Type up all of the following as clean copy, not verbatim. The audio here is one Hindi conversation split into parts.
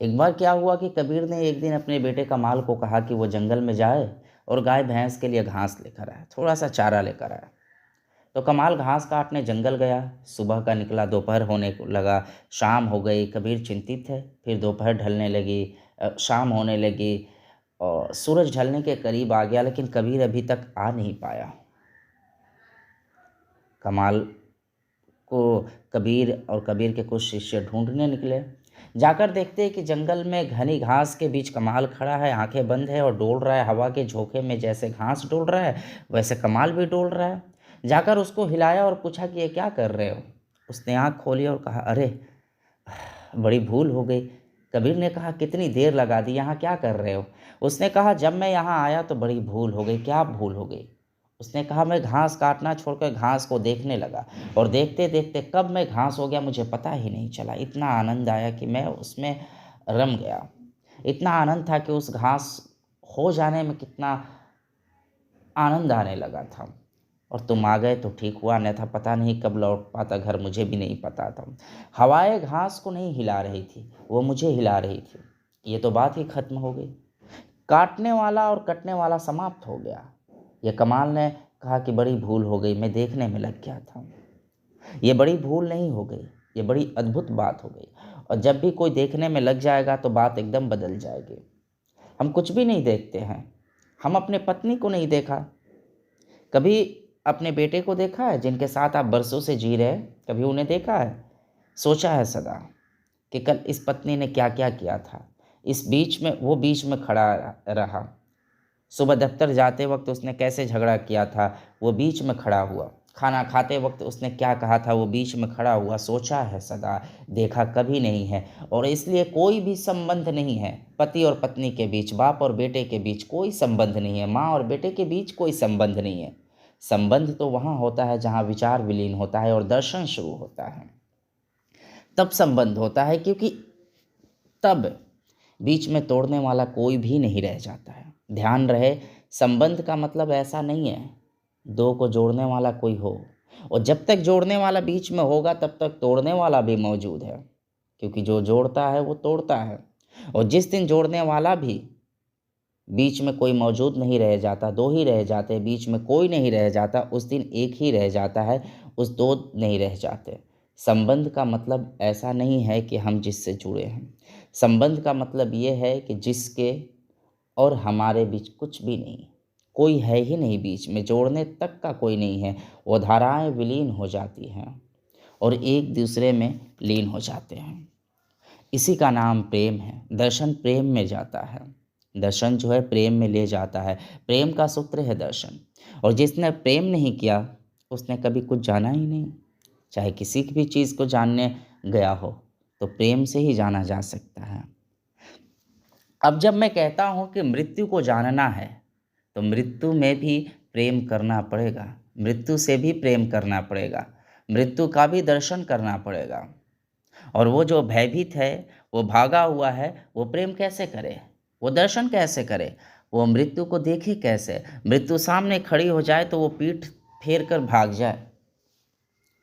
एक बार क्या हुआ कि कबीर ने एक दिन अपने बेटे कमाल को कहा कि वो जंगल में जाए और गाय भैंस के लिए घास लेकर आए, थोड़ा सा चारा लेकर आए। तो कमाल घास काटने जंगल गया। सुबह का निकला, दोपहर होने को लगा, शाम हो गई। कबीर चिंतित है। फिर दोपहर ढलने लगी, शाम होने लगी और सूरज ढलने के करीब आ गया, लेकिन कबीर अभी तक आ नहीं पाया। कमाल को कबीर और कबीर के कुछ शिष्य ढूंढने निकले। जाकर देखते कि जंगल में घनी घास के बीच कमाल खड़ा है, आंखें बंद है और डोल रहा है। हवा के झोंके में जैसे घास डोल रहा है वैसे कमाल भी डोल रहा है। जाकर उसको हिलाया और पूछा कि ये क्या कर रहे हो। उसने आंख खोली और कहा, अरे बड़ी भूल हो गई। कबीर ने कहा, कितनी देर लगा दी, यहाँ क्या कर रहे हो। उसने कहा, जब मैं यहाँ आया तो बड़ी भूल हो गई। क्या भूल हो गई। उसने कहा, मैं घास काटना छोड़कर घास को देखने लगा और देखते देखते कब मैं घास हो गया मुझे पता ही नहीं चला। इतना आनंद आया कि मैं उसमें रम गया। इतना आनंद था कि उस घास हो जाने में कितना आनंद आने लगा था। और तुम आ गए तो ठीक हुआ, अन्यथा पता नहीं कब लौट पाता घर, मुझे भी नहीं पता था। हवाएं घास को नहीं हिला रही थी, वो मुझे हिला रही थी। ये तो बात ही खत्म हो गई। काटने वाला और कटने वाला समाप्त हो गया। ये कमाल ने कहा कि बड़ी भूल हो गई, मैं देखने में लग गया था। ये बड़ी भूल नहीं हो गई, ये बड़ी अद्भुत बात हो गई। और जब भी कोई देखने में लग जाएगा तो बात एकदम बदल जाएगी। हम कुछ भी नहीं देखते हैं। हम अपने पत्नी को नहीं देखा, कभी अपने बेटे को देखा है जिनके साथ आप बरसों से जी रहे हैं? कभी उन्हें देखा है? सोचा है सदा कि कल इस पत्नी ने क्या क्या किया था। इस बीच में वो बीच में खड़ा रहा। सुबह दफ्तर जाते वक्त उसने कैसे झगड़ा किया था, वो बीच में खड़ा हुआ। खाना खाते वक्त उसने क्या कहा था, वो बीच में खड़ा हुआ। सोचा है सदा, देखा कभी नहीं है। और इसलिए कोई भी संबंध नहीं है पति और पत्नी के बीच, बाप और बेटे के बीच कोई संबंध नहीं है, माँ और बेटे के बीच कोई संबंध नहीं है। संबंध तो वहाँ होता है जहाँ विचार विलीन होता है और दर्शन शुरू होता है। तब संबंध होता है, क्योंकि तब बीच में तोड़ने वाला कोई भी नहीं रह जाता है। ध्यान रहे, संबंध का मतलब ऐसा नहीं है दो को जोड़ने वाला कोई हो, और जब तक जोड़ने वाला बीच में होगा तब तक तोड़ने वाला भी मौजूद है। क्योंकि जो जोड़ता है वो तोड़ता है। और जिस दिन जोड़ने वाला भी बीच में कोई मौजूद नहीं रह जाता, दो ही रह जाते, बीच में कोई नहीं रह जाता, उस दिन एक ही रह जाता है, उस दो नहीं रह जाते। संबंध का मतलब ऐसा नहीं है कि हम जिससे जुड़े हैं। संबंध का मतलब ये है कि जिसके और हमारे बीच कुछ भी नहीं, कोई है ही नहीं बीच में, जोड़ने तक का कोई नहीं है। वो धाराएं विलीन हो जाती हैं और एक दूसरे में लीन हो जाते हैं। इसी का नाम प्रेम है। दर्शन प्रेम में जाता है। दर्शन जो है प्रेम में ले जाता है। प्रेम का सूत्र है दर्शन। और जिसने प्रेम नहीं किया उसने कभी कुछ जाना ही नहीं। चाहे किसी भी चीज़ को जानने गया हो तो प्रेम से ही जाना जा सकता है। अब जब मैं कहता हूँ कि मृत्यु को जानना है तो मृत्यु में भी प्रेम करना पड़ेगा, मृत्यु से भी प्रेम करना पड़ेगा, मृत्यु का भी दर्शन करना पड़ेगा। और वो जो भयभीत है, वो भागा हुआ है, वो प्रेम कैसे करे, वो दर्शन कैसे करे, वो मृत्यु को देखे कैसे। मृत्यु सामने खड़ी हो जाए तो वो पीठ फेर कर भाग जाए,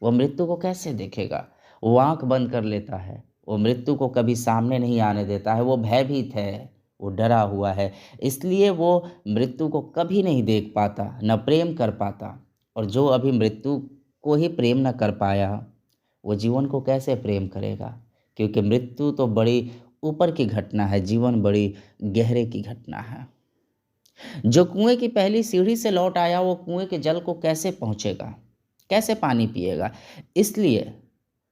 वो मृत्यु को कैसे देखेगा। वो आंख बंद कर लेता है, वो मृत्यु को कभी सामने नहीं आने देता है। वो भयभीत है, वो डरा हुआ है, इसलिए वो मृत्यु को कभी नहीं देख पाता, न प्रेम कर पाता। और जो अभी मृत्यु को ही प्रेम न कर पाया वो जीवन को कैसे प्रेम करेगा। क्योंकि मृत्यु तो बड़ी ऊपर की घटना है, जीवन बड़ी गहरे की घटना है। जो कुएं की पहली सीढ़ी से लौट आया वो कुएं के जल को कैसे पहुंचेगा, कैसे पानी पिएगा। इसलिए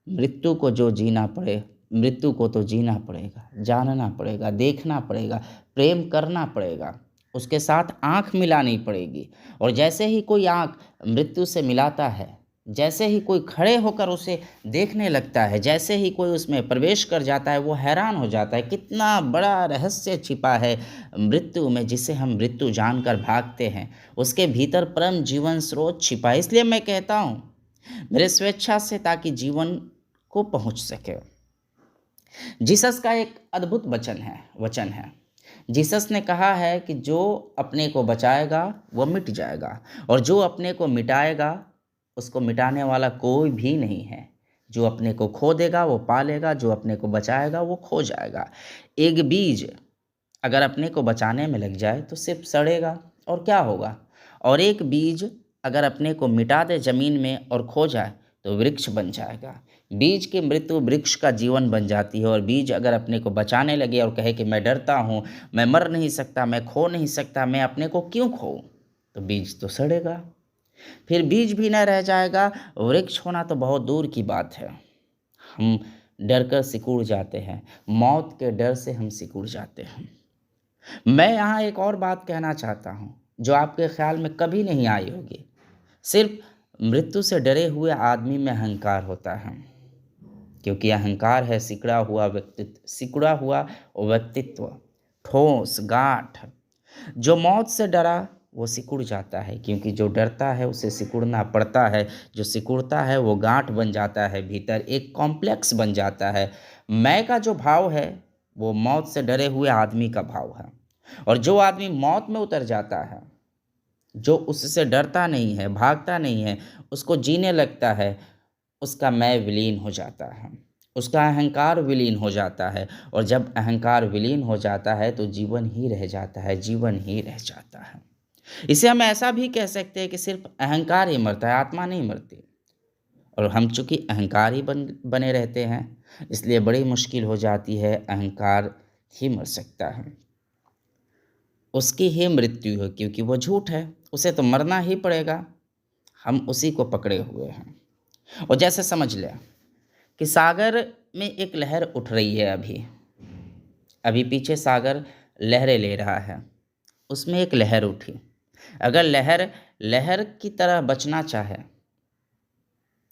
मृत्यु को जो जीना पड़े, मृत्यु को तो जीना पड़ेगा, जानना पड़ेगा, देखना पड़ेगा, प्रेम करना पड़ेगा, उसके साथ आंख मिलानी पड़ेगी। और जैसे ही कोई आंख मृत्यु से मिलाता है, जैसे ही कोई खड़े होकर उसे देखने लगता है, जैसे ही कोई उसमें प्रवेश कर जाता है, वो हैरान हो जाता है कितना बड़ा रहस्य छिपा है मृत्यु में, जिसे हम मृत्यु जानकर भागते हैं। उसके भीतर परम जीवन स्रोत छिपा है। इसलिए मैं कहता हूँ मेरे स्वेच्छा से, ताकि जीवन को पहुंच सके। जीसस का एक अद्भुत वचन है। जीसस ने कहा है कि जो अपने को बचाएगा वो मिट जाएगा, और जो अपने को मिटाएगा उसको मिटाने वाला कोई भी नहीं है। जो अपने को खो देगा वो पा लेगा, जो अपने को बचाएगा वो खो जाएगा। एक बीज अगर अपने को बचाने में लग जाए तो सिर्फ सड़ेगा और क्या होगा, और एक बीज अगर अपने को मिटा दे ज़मीन में और खो जाए तो वृक्ष बन जाएगा। बीज की मृत्यु वृक्ष का जीवन बन जाती है, और बीज अगर अपने को बचाने लगे और कहे कि मैं डरता हूँ, मैं मर नहीं सकता, मैं खो नहीं सकता, मैं अपने को क्यों खोऊं, तो बीज तो सड़ेगा, फिर बीज भी न रह जाएगा, वृक्ष होना तो बहुत दूर की बात है। हम डर कर सिकुड़ जाते हैं, मौत के डर से हम सिकुड़ जाते हैं। मैं यहाँ एक और बात कहना चाहता हूँ जो आपके ख्याल में कभी नहीं आई होगी। सिर्फ मृत्यु से डरे हुए आदमी में अहंकार होता है, क्योंकि अहंकार है सिकुड़ा हुआ व्यक्तित्व, ठोस गांठ। जो मौत से डरा वो सिकुड़ जाता है, क्योंकि जो डरता है उसे सिकुड़ना पड़ता है। जो सिकुड़ता है वो गांठ बन जाता है, भीतर एक कॉम्प्लेक्स बन जाता है। मैं का जो भाव है वो मौत से डरे हुए आदमी का भाव है, और जो आदमी मौत में उतर जाता है, जो उससे डरता नहीं है, भागता नहीं है, उसको जीने लगता है, उसका मैं विलीन हो जाता है, उसका अहंकार विलीन हो जाता है। और जब अहंकार विलीन हो जाता है तो जीवन ही रह जाता है, जीवन ही रह जाता है। इसे हम ऐसा भी कह सकते हैं कि सिर्फ अहंकार ही मरता है, आत्मा नहीं मरती। और हम चूंकि अहंकार ही बने रहते हैं, इसलिए बड़ी मुश्किल हो जाती है, अहंकार ही मर सकता है, उसकी ही मृत्यु है, क्योंकि वो झूठ है, उसे तो मरना ही पड़ेगा। हम उसी को पकड़े हुए हैं। और जैसे समझ लें कि सागर में एक लहर उठ रही है, अभी अभी पीछे सागर लहरें ले रहा है, उसमें एक लहर उठी। अगर लहर लहर की तरह बचना चाहे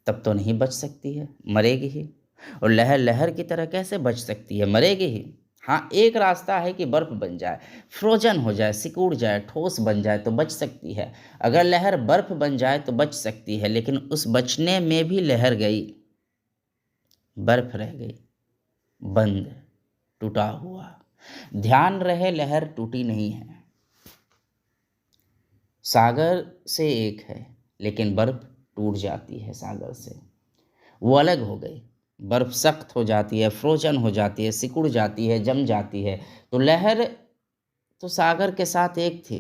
तब तो नहीं बच सकती है, मरेगी ही। और लहर लहर की तरह कैसे बच सकती है, मरेगी ही। हाँ, एक रास्ता है कि बर्फ़ बन जाए, फ्रोजन हो जाए, सिकुड़ जाए, ठोस बन जाए तो बच सकती है। अगर लहर बर्फ़ बन जाए तो बच सकती है, लेकिन उस बचने में भी लहर गई, बर्फ़ रह गई, बंद, टूटा हुआ। ध्यान रहे, लहर टूटी नहीं है, सागर से एक है, लेकिन बर्फ़ टूट जाती है सागर से, वो अलग हो गई। बर्फ़ सख्त हो जाती है, फ्रोजन हो जाती है, सिकुड़ जाती है, जम जाती है। तो लहर तो सागर के साथ एक थी,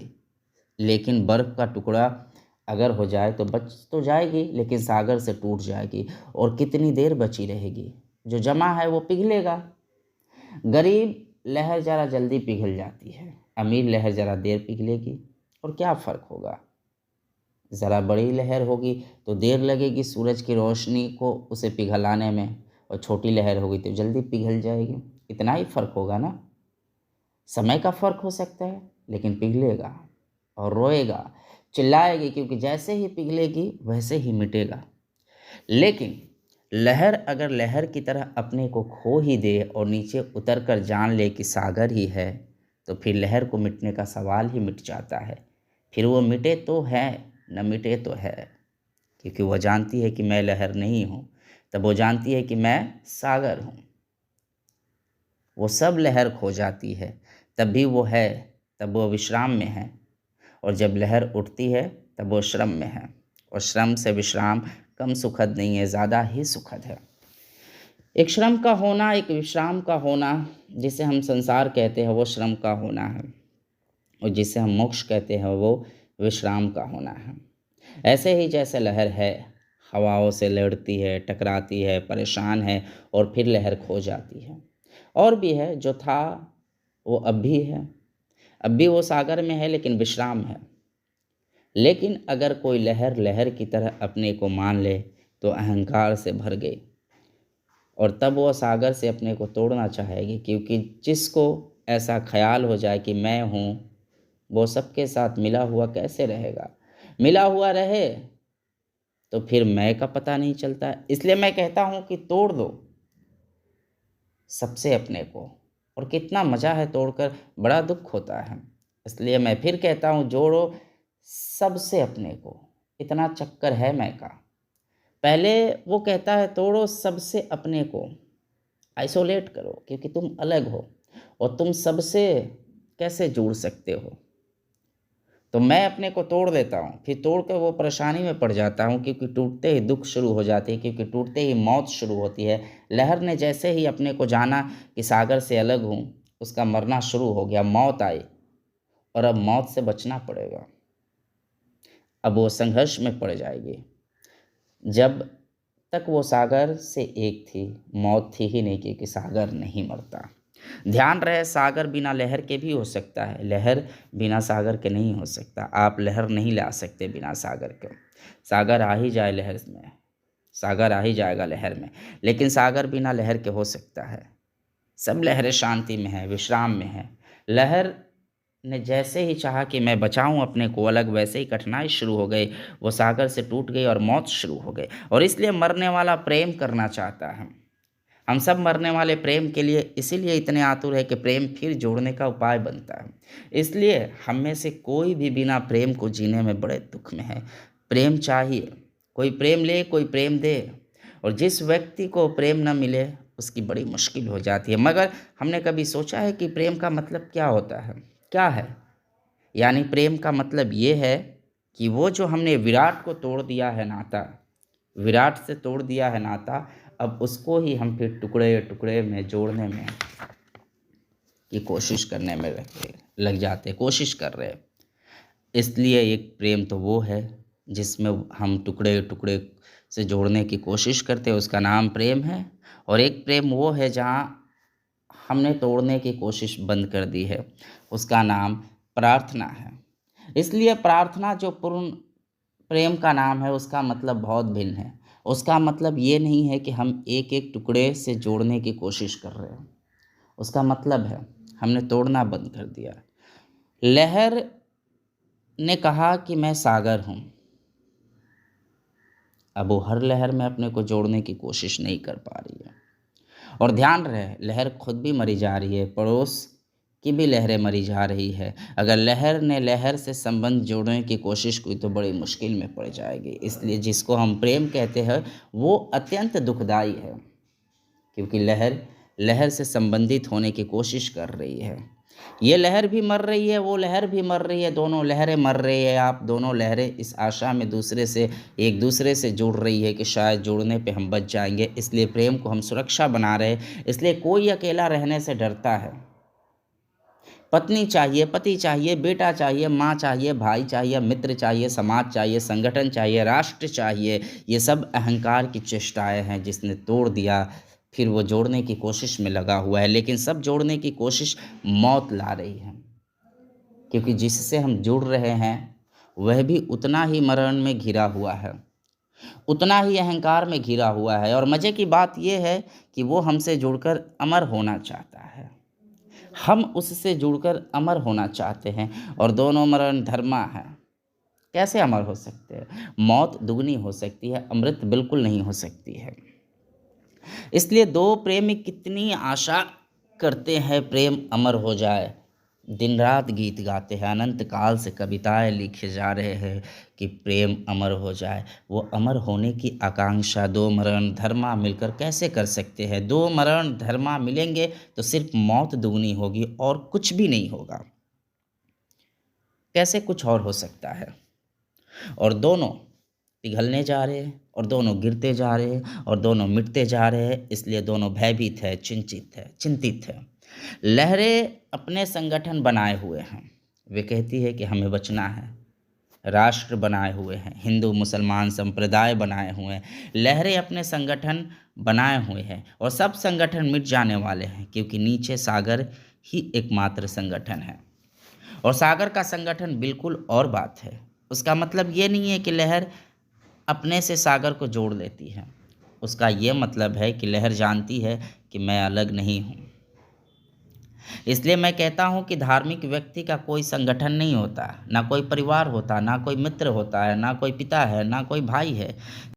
लेकिन बर्फ़ का टुकड़ा अगर हो जाए तो बच तो जाएगी, लेकिन सागर से टूट जाएगी। और कितनी देर बची रहेगी, जो जमा है वो पिघलेगा। गरीब लहर ज़रा जल्दी पिघल जाती है, अमीर लहर ज़रा देर पिघलेगी। और क्या फ़र्क होगा, ज़रा बड़ी लहर होगी तो देर लगेगी सूरज की रोशनी को उसे पिघलाने में, और छोटी लहर होगी तो जल्दी पिघल जाएगी। इतना ही फ़र्क होगा ना। समय का फ़र्क हो सकता है, लेकिन पिघलेगा और रोएगा, चिल्लाएगी, क्योंकि जैसे ही पिघलेगी वैसे ही मिटेगा। लेकिन लहर अगर लहर की तरह अपने को खो ही दे और नीचे उतर कर जान ले कि सागर ही है, तो फिर लहर को मिटने का सवाल ही मिट जाता है। फिर वो मिटे तो है, न मिटे तो है, क्योंकि वो जानती है कि मैं लहर नहीं हूँ, तब वो जानती है कि मैं सागर हूँ। वो सब लहर खो जाती है, तब भी वो है, तब वो विश्राम में है। और जब लहर उठती है तब वो श्रम में है, और श्रम से विश्राम कम सुखद नहीं है, ज़्यादा ही सुखद है। एक श्रम का होना, एक विश्राम का होना, जिसे हम संसार कहते हैं वो श्रम का होना है, और जिसे हम मोक्ष कहते हैं वो विश्राम का होना है। ऐसे ही जैसे लहर है, हवाओं से लड़ती है, टकराती है, परेशान है, और फिर लहर खो जाती है। और भी है, जो था वो अब भी है, अब भी वो सागर में है, लेकिन विश्राम है। लेकिन अगर कोई लहर लहर की तरह अपने को मान ले तो अहंकार से भर गई, और तब वो सागर से अपने को तोड़ना चाहेगी, क्योंकि जिसको ऐसा ख्याल हो जाए कि मैं हूँ, वो सबके साथ मिला हुआ कैसे रहेगा। मिला हुआ रहे तो फिर मैं का पता नहीं चलता। इसलिए मैं कहता हूँ कि तोड़ दो सबसे अपने को, और कितना मज़ा है तोड़कर, बड़ा दुख होता है। इसलिए मैं फिर कहता हूँ, जोड़ो सबसे अपने को, इतना चक्कर है मैं का। पहले वो कहता है तोड़ो सबसे अपने को, आइसोलेट करो, क्योंकि तुम अलग हो, और तुम सबसे कैसे जुड़ सकते हो। तो मैं अपने को तोड़ देता हूँ, फिर तोड़ कर वो परेशानी में पड़ जाता हूँ, क्योंकि टूटते ही दुःख शुरू हो जाती है, क्योंकि टूटते ही मौत शुरू होती है। लहर ने जैसे ही अपने को जाना कि सागर से अलग हूँ, उसका मरना शुरू हो गया, मौत आई, और अब मौत से बचना पड़ेगा। अब वो संघर्ष में पड़ जाएगी। जब तक वो सागर से एक थी, मौत थी ही नहीं, क्योंकि सागर नहीं मरता। ध्यान रहे, सागर बिना लहर के भी हो सकता है, लहर बिना सागर के नहीं हो सकता। आप लहर नहीं ला सकते बिना सागर के। सागर आ ही जाए लहर में, सागर आ ही जाएगा लहर में, लेकिन सागर बिना लहर के हो सकता है। सब लहरें शांति में है, विश्राम में है। लहर ने जैसे ही चाहा कि मैं बचाऊं अपने को अलग, वैसे ही कठिनाई शुरू हो गई, वो सागर से टूट गई और मौत शुरू हो गई। और इसलिए मरने वाला प्रेम करना चाहता है। हम सब मरने वाले प्रेम के लिए इसीलिए इतने आतुर है कि प्रेम फिर जोड़ने का उपाय बनता है। इसलिए हम में से कोई भी बिना प्रेम को जीने में बड़े दुख में है। प्रेम चाहिए, कोई प्रेम ले, कोई प्रेम दे, और जिस व्यक्ति को प्रेम न मिले उसकी बड़ी मुश्किल हो जाती है। मगर हमने कभी सोचा है कि प्रेम का मतलब क्या होता है? क्या है? यानी प्रेम का मतलब ये है कि वो जो हमने विराट को तोड़ दिया है नाता, विराट से तोड़ दिया है नाता, अब उसको ही हम फिर टुकड़े टुकड़े में जोड़ने में की कोशिश करने में लग जाते, कोशिश कर रहे। इसलिए एक प्रेम तो वो है जिसमें हम टुकड़े टुकड़े से जोड़ने की कोशिश करते हैं, उसका नाम प्रेम है। और एक प्रेम वो है जहाँ हमने तोड़ने की कोशिश बंद कर दी है, उसका नाम प्रार्थना है। इसलिए प्रार्थना जो पूर्ण प्रेम का नाम है, उसका मतलब बहुत भिन्न है। उसका मतलब ये नहीं है कि हम एक एक टुकड़े से जोड़ने की कोशिश कर रहे हैं, उसका मतलब है हमने तोड़ना बंद कर दिया। लहर ने कहा कि मैं सागर हूँ, अब वो हर लहर में अपने को जोड़ने की कोशिश नहीं कर पा रही है। और ध्यान रहे, लहर खुद भी मरी जा रही है, पड़ोस की भी लहरें मरी जा रही है। अगर लहर ने लहर से संबंध जोड़ने की कोशिश की तो बड़ी मुश्किल में पड़ जाएगी। इसलिए जिसको हम प्रेम कहते हैं वो अत्यंत दुखदाई है, क्योंकि लहर लहर से संबंधित होने की कोशिश कर रही है। ये लहर भी मर रही है, वो लहर भी मर रही है, दोनों लहरें मर रही है। आप दोनों लहरें इस आशा में एक दूसरे से जुड़ रही है कि शायद जुड़ने पे हम बच जाएंगे। इसलिए प्रेम को हम सुरक्षा बना रहे हैं। इसलिए कोई अकेला रहने से डरता है। पत्नी चाहिए, पति चाहिए, बेटा चाहिए, माँ चाहिए, भाई चाहिए, मित्र चाहिए, समाज चाहिए, संगठन चाहिए, राष्ट्र चाहिए। ये सब अहंकार की चेष्टाएं हैं जिसने तोड़ दिया, फिर वो जोड़ने की कोशिश में लगा हुआ है। लेकिन सब जोड़ने की कोशिश मौत ला रही है, क्योंकि जिससे हम जुड़ रहे हैं वह भी उतना ही मरण में घिरा हुआ है, उतना ही अहंकार में घिरा हुआ है। और मज़े की बात यह है कि वो हमसे जुड़कर अमर होना चाहता है, हम उससे जुड़कर अमर होना चाहते हैं। और दोनों मरण धर्मा है। कैसे अमर हो सकते हैं? मौत दुगनी हो सकती है, अमृत बिल्कुल नहीं हो सकती है। इसलिए दो प्रेमी कितनी आशा करते हैं प्रेम अमर हो जाए, दिन रात गीत गाते हैं, अनंत काल से कविताएं लिखे जा रहे हैं कि प्रेम अमर हो जाए। वो अमर होने की आकांक्षा दो मरण धर्मा मिलकर कैसे कर सकते हैं? दो मरण धर्मा मिलेंगे तो सिर्फ मौत दुगनी होगी और कुछ भी नहीं होगा। कैसे कुछ और हो सकता है? और दोनों पिघलने जा रहे हैं, और दोनों गिरते जा रहे हैं, और दोनों मिटते जा रहे हैं। इसलिए दोनों भयभीत है, चिंतित है। लहरें अपने संगठन बनाए हुए हैं, वे कहती है कि हमें बचना है। राष्ट्र बनाए हुए हैं, हिंदू मुसलमान संप्रदाय बनाए हुए हैं। लहरें अपने संगठन बनाए हुए हैं, और सब संगठन मिट जाने वाले हैं, क्योंकि नीचे सागर ही एकमात्र संगठन है। और सागर का संगठन बिल्कुल और बात है। उसका मतलब ये नहीं है कि लहर अपने से सागर को जोड़ लेती है, उसका ये मतलब है कि लहर जानती है कि मैं अलग नहीं हूँ। इसलिए मैं कहता हूँ कि धार्मिक व्यक्ति का कोई संगठन नहीं होता, ना कोई परिवार होता, ना कोई मित्र होता है, ना कोई पिता है, ना कोई भाई है।